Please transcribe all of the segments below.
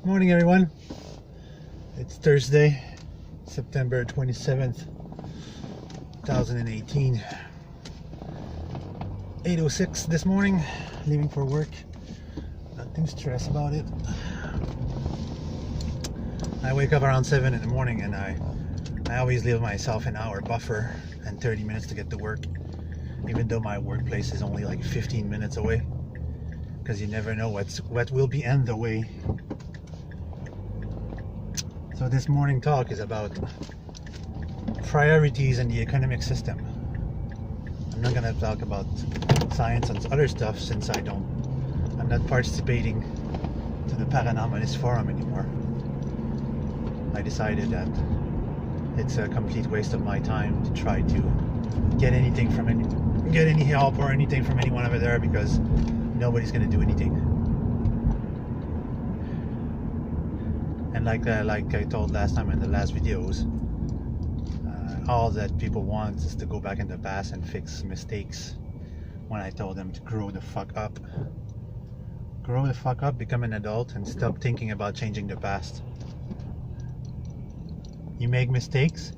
Morning, everyone. It's Thursday, September 27th, 2018. 8:06 this morning, leaving for work. Nothing stressed about it. I wake up around 7 in the morning, and I always leave myself an hour buffer and 30 minutes to get to work, even though my workplace is only like 15 minutes away, because you never know what will be on the way. So this morning talk is about priorities in the economic system. I'm not gonna talk about science and other stuff, since I'm not participating to the Paranomalist Forum anymore. I decided that it's a complete waste of my time to try to get any help or anything from anyone over there, because nobody's gonna do anything. And like I told last time in the last videos, all that people want is to go back in the past and fix mistakes, when I told them to grow the fuck up. Grow the fuck up, become an adult, and stop thinking about changing the past. You make mistakes,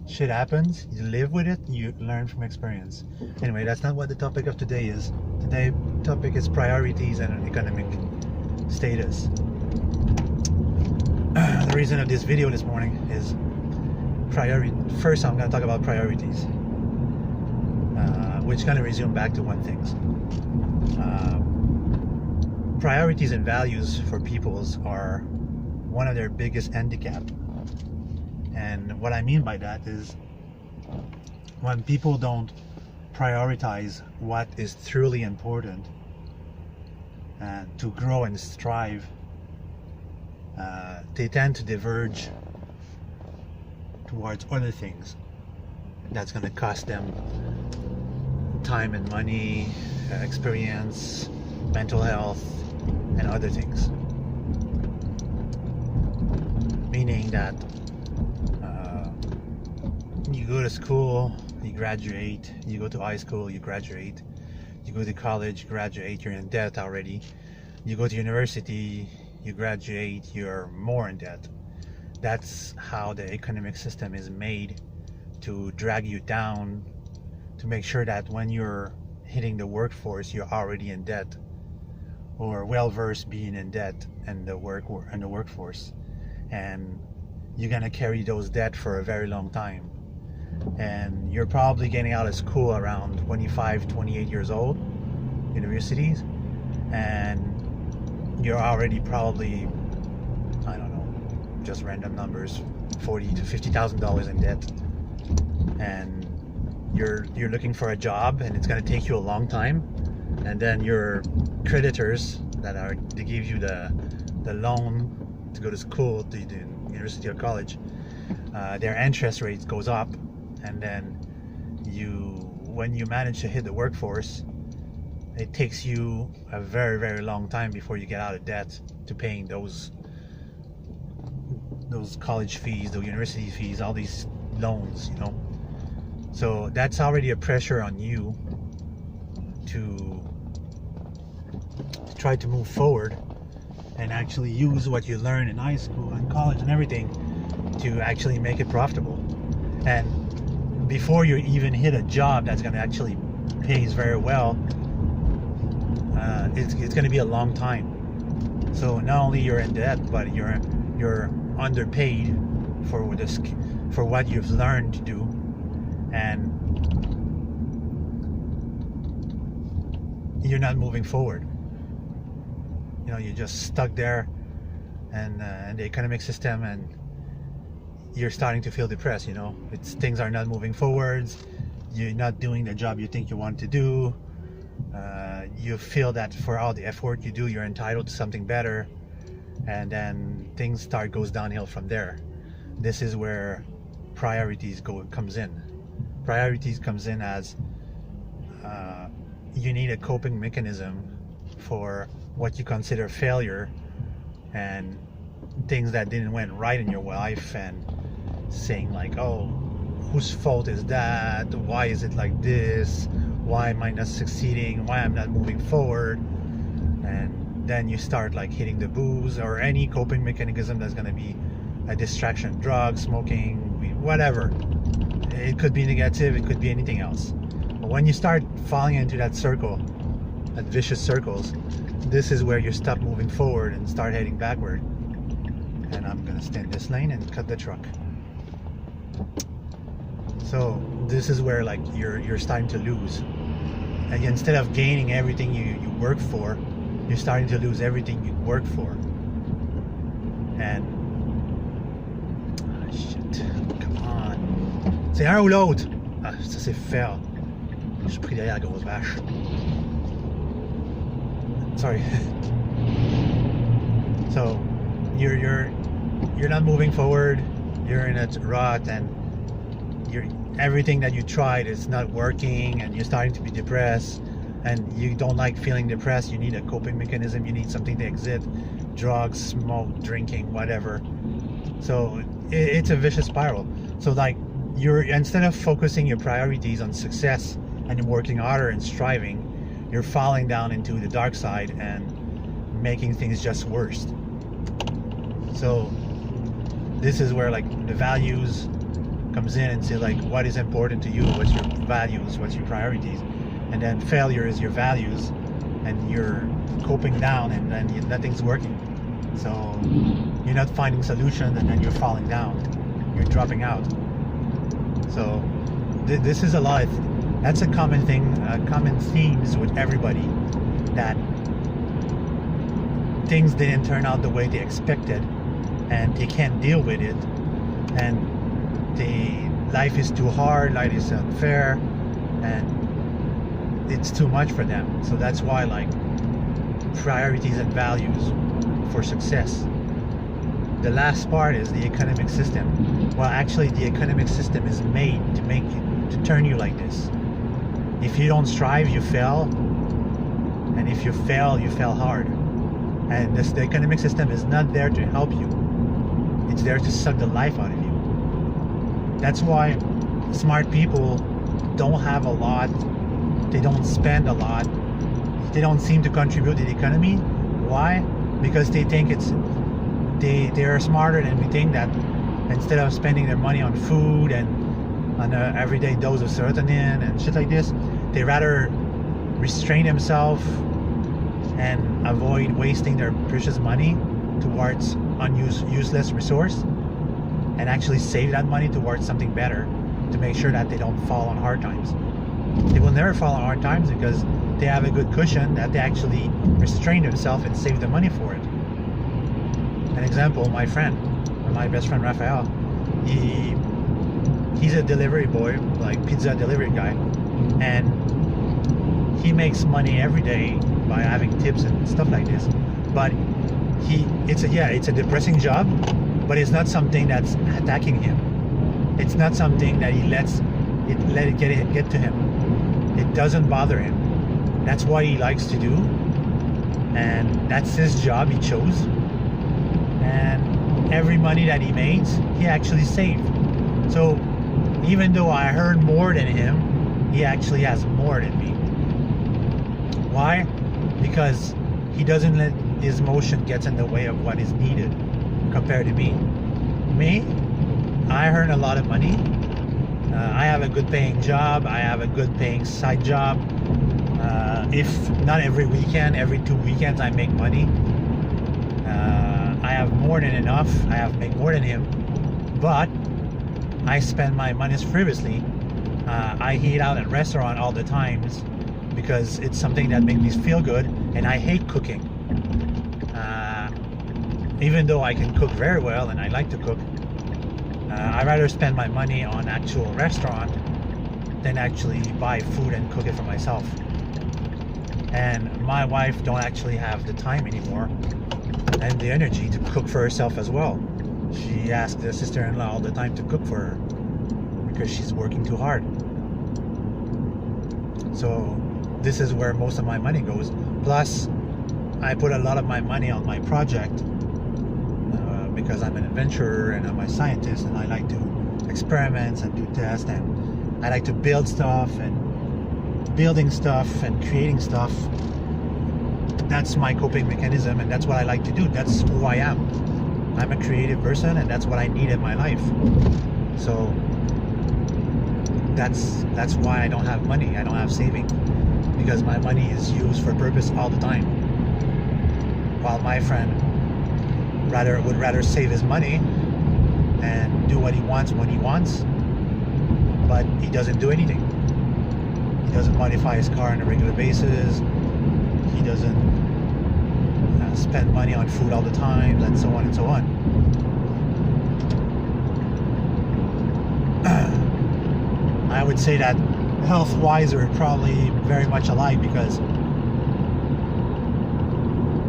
shit happens, you live with it, you learn from experience. Anyway, that's not what the topic of today is. Today's topic is priorities and economic status. The reason of this video this morning is first I'm going to talk about priorities, which kind of resume back to one thing. Priorities and values for peoples are one of their biggest handicap. And what I mean by that is, when people don't prioritize what is truly important to grow and strive, they tend to diverge towards other things that's going to cost them time and money, experience, mental health, and other things. Meaning that you go to school, you graduate, you go to high school, you graduate, you go to college, you graduate, you're in debt already. You go to university, you graduate, you're more in debt. That's how the economic system is made, to drag you down, to make sure that when you're hitting the workforce, you're already in debt, or well versed being in debt in the workforce, and you're gonna carry those debt for a very long time. And you're probably getting out of school around 25, 28 years old, universities, and you're already probably, I don't know, just random numbers, $40,000 to $50,000 in debt, and you're looking for a job, and it's going to take you a long time. And then your creditors they give you the loan to go to school, to the university or college, their interest rates goes up, and then when you manage to hit the workforce, it takes you a very, very long time before you get out of debt to paying those college fees, the university fees, all these loans, you know. So that's already a pressure on you to try to move forward and actually use what you learn in high school and college and everything to actually make it profitable. And before you even hit a job that's going to actually pays very well, it's going to be a long time. So not only you're in debt, but you're underpaid for what you've learned to do, and you're not moving forward. You know, you're just stuck there, and in the economic system, and you're starting to feel depressed. You know, things are not moving forwards. You're not doing the job you think you want to do. You feel that for all the effort you do, you're entitled to something better, and then things goes downhill from there. This is where priorities comes in. Priorities comes in as you need a coping mechanism for what you consider failure and things that didn't went right in your life, and saying like, oh, whose fault is that? Why is it like this? Why am I not succeeding? Why I'm not moving forward? And then you start like hitting the booze or any coping mechanism that's going to be a distraction, drugs, smoking, whatever. It could be negative, it could be anything else. But when you start falling into that circle, that vicious circles, this is where you stop moving forward and start heading backward. And I'm gonna stay in this lane and cut the truck. So this is where like you're starting to lose. And instead of gaining everything you work for, you're starting to lose everything you work for. And shit, come on. C'est un ou l'autre. Ah, ça c'est faire. Je suis pris derrière la grosse vache. Sorry. So you're not moving forward. You're in a rut, and everything that you tried is not working, and you're starting to be depressed, and you don't like feeling depressed. You need a coping mechanism. You need something to exit: drugs, smoke, drinking, whatever. So it's a vicious spiral. So like instead of focusing your priorities on success and working harder and striving, you're falling down into the dark side and making things just worse. So this is where like the values comes in and say like what is important to you, what's your values, what's your priorities, and then failure is your values, and you're coping down, and then nothing's working. So you're not finding solution, and then you're falling down, you're dropping out. So this is a lot. That's a common thing, common themes with everybody, that things didn't turn out the way they expected, and they can't deal with it, and life is too hard, life is unfair, and it's too much for them. So that's why like priorities and values for success. The last part is the economic system. Well, actually the economic system is made to turn you like this. If you don't strive, you fail, and if you fail hard. And the economic system is not there to help you. It's there to suck the life out of you. That's why smart people don't have a lot. They don't spend a lot. They don't seem to contribute to the economy. Why? Because they think they are smarter than we think, that instead of spending their money on food and on an everyday dose of serotonin and shit like this, they rather restrain themselves and avoid wasting their precious money towards useless resource, and actually save that money towards something better, to make sure that they don't fall on hard times. They will never fall on hard times because they have a good cushion that they actually restrain themselves and save the money for it. An example, my best friend Raphael, he's a delivery boy, like pizza delivery guy, and he makes money every day by having tips and stuff like this. But it's a depressing job, but it's not something that's attacking him. It's not something that he let it get to him. It doesn't bother him. That's what he likes to do, and that's his job he chose. And every money that he made, he actually saved. So even though I earn more than him, he actually has more than me. Why? Because he doesn't let his emotion get in the way of what is needed compared to me. Me, I earn a lot of money. I have a good paying job. I have a good paying side job. If not every weekend, every 2 weekends I make money. I have more than enough. I make more than him. But I spend my money frivolously. I eat out at restaurant all the times because it's something that makes me feel good, and I hate cooking. Even though I can cook very well and I like to cook, I'd rather spend my money on actual restaurant than actually buy food and cook it for myself. And my wife don't actually have the time anymore and the energy to cook for herself as well. She asks the sister-in-law all the time to cook for her because she's working too hard. So this is where most of my money goes. Plus, I put a lot of my money on my project because I'm an adventurer and I'm a scientist, and I like to experiment and do tests, and I like to build stuff, and building stuff and creating stuff that's my coping mechanism, and that's what I like to do. That's who I am. I'm a creative person, and that's what I need in my life. So that's why I don't have money. I don't have saving, because my money is used for purpose all the time. While my friend would rather save his money and do what he wants when he wants, but he doesn't do anything. He doesn't modify his car on a regular basis. He doesn't spend money on food all the time, and so on and so on. I would say that health-wise we're probably very much alike, because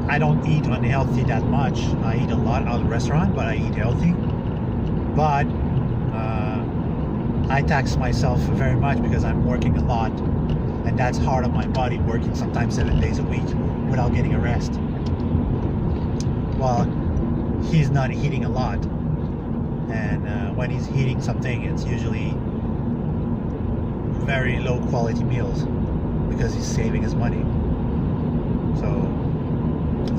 I don't eat unhealthy that much. I eat a lot out of the restaurant, but I eat healthy. But I tax myself very much because I'm working a lot, and that's hard on my body, working sometimes 7 days a week without getting a rest. While he's not eating a lot, and when he's eating something, it's usually very low quality meals because he's saving his money. So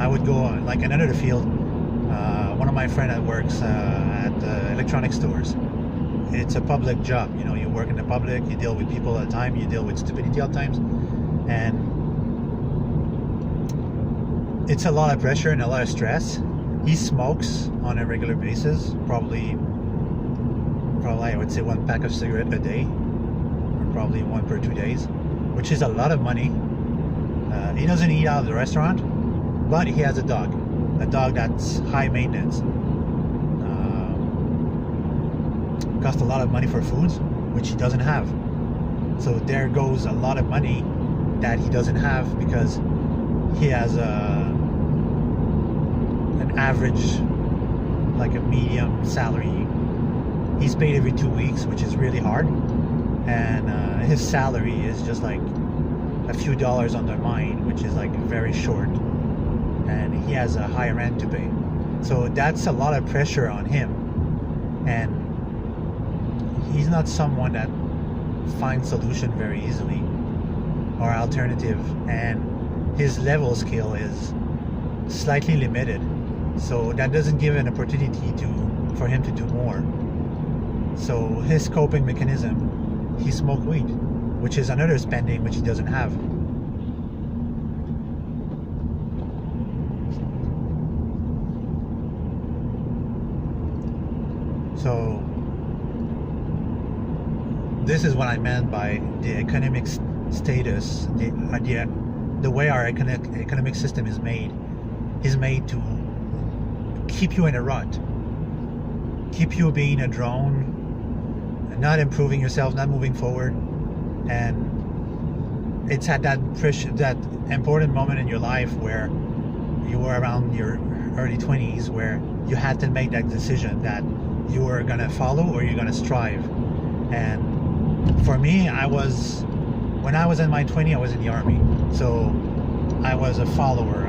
I would go like another field. One of my friends that works at electronic stores. It's a public job, you know. You work in the public, you deal with people all the time, you deal with stupidity all the times, and it's a lot of pressure and a lot of stress. He smokes on a regular basis, probably I would say 1 pack of cigarette a day, or probably 1 per 2 days, which is a lot of money. He doesn't eat out of the restaurant, but he has a dog that's high maintenance. Cost a lot of money for foods, which he doesn't have. So there goes a lot of money that he doesn't have, because he has an average, like a medium salary. He's paid every 2 weeks, which is really hard, and his salary is just like a few dollars under mine, which is like very short, and he has a higher rent to pay. So that's a lot of pressure on him, and he's not someone that finds solution very easily or alternative, and his level skill is slightly limited, so that doesn't give an opportunity for him to do more. So his coping mechanism, he smoked weed, which is another spending which he doesn't have. So this is what I meant by the economic status, the way our economic system is made to keep you in a rut, keep you being a drone, not improving yourself, not moving forward. And it's at that important moment in your life where you were around your early 20s, where you had to make that decision that you were gonna follow or you're gonna strive. And for me, when I was in my 20s, I was in the army. So I was a follower.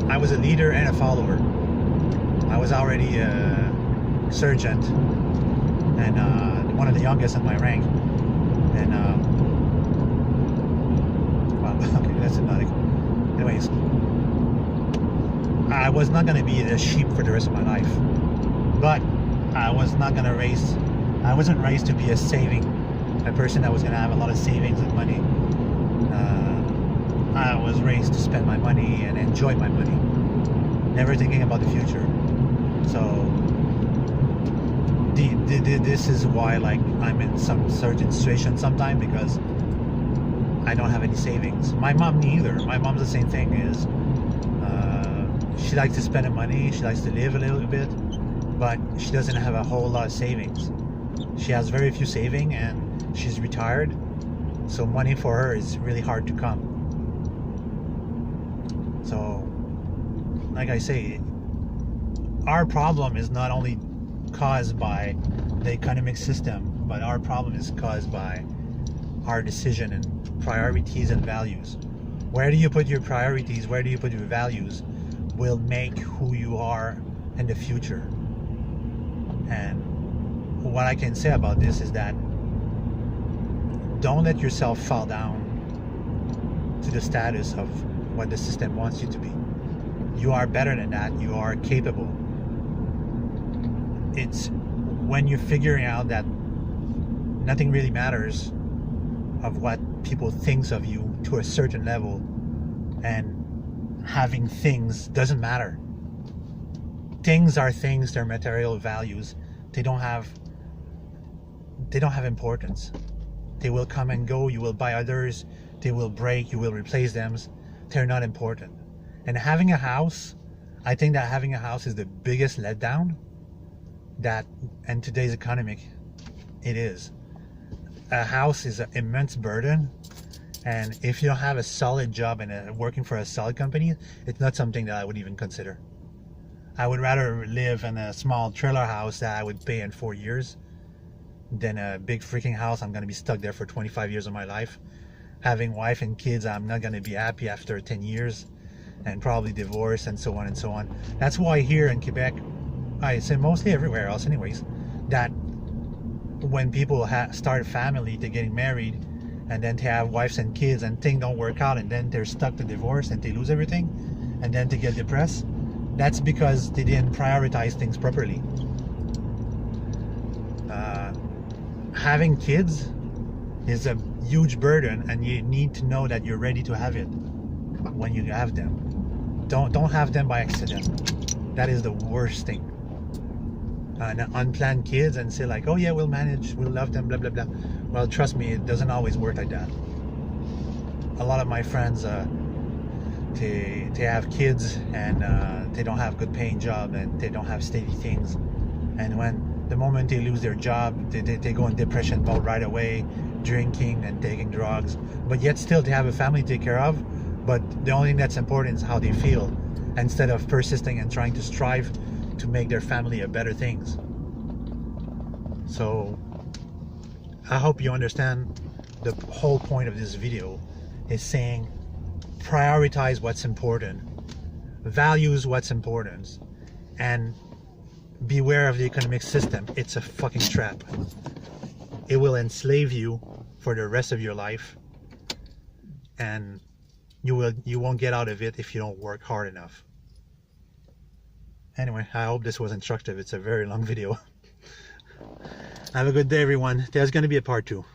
I was a leader and a follower. I was already a sergeant, and one of the youngest in my rank. And well, okay, that's another. Anyways, I was not gonna be a sheep for the rest of my life, but I wasn't raised to be a person that was going to have a lot of savings and money. I was raised to spend my money and enjoy my money, never thinking about the future. So this is why, like, I'm in some certain situation sometimes, because I don't have any savings. My mom neither. My mom's the same thing. She likes to spend her money, she likes to live a little bit, but she doesn't have a whole lot of savings. She has very few saving, and she's retired, so money for her is really hard to come. So, like I say, our problem is not only caused by the economic system, but our problem is caused by our decision and priorities and values. Where do you put your priorities, where do you put your values, will make who you are in the future. And what I can say about this is that don't let yourself fall down to the status of what the system wants you to be. You are better than that. You are capable. It's when you're figuring out that nothing really matters of what people thinks of you to a certain level, and having things doesn't matter. Things are things, they're material values. They don't have importance. They will come and go, you will buy others, they will break, you will replace them. They're not important. And having a house, I think that having a house is the biggest letdown that in today's economic it is. A house is an immense burden, and if you don't have a solid job and working for a solid company, it's not something that I would even consider. I would rather live in a small trailer house that I would pay in 4 years than a big freaking house I'm going to be stuck there for 25 years of my life. Having wife and kids, I'm not going to be happy after 10 years, and probably divorce and so on and so on. That's why here in Quebec, I say mostly everywhere else anyways, that when people start a family, they're getting married, and then they have wives and kids, and things don't work out, and then they're stuck to divorce and they lose everything, and then they get depressed. That's because they didn't prioritize things properly. Having kids is a huge burden, and you need to know that you're ready to have it when you have them. Don't have them by accident. That is the worst thing. Unplanned kids and say like, oh yeah, we'll manage, we'll love them, blah blah blah. Well, trust me, it doesn't always work like that. A lot of my friends, they have kids, and they don't have good paying job, and they don't have steady things, and when the moment they lose their job, they go in depression mode right away, drinking and taking drugs, but yet still they have a family to take care of. But the only thing that's important is how they feel, instead of persisting and trying to strive to make their family a better things. So I hope you understand the whole point of this video is saying prioritize what's important, values what's important, and beware of the economic system. It's a fucking trap. It will enslave you for the rest of your life, and you won't get out of it if you don't work hard enough. Anyway, I hope this was instructive. It's a very long video. Have a good day, everyone. There's going to be a part 2.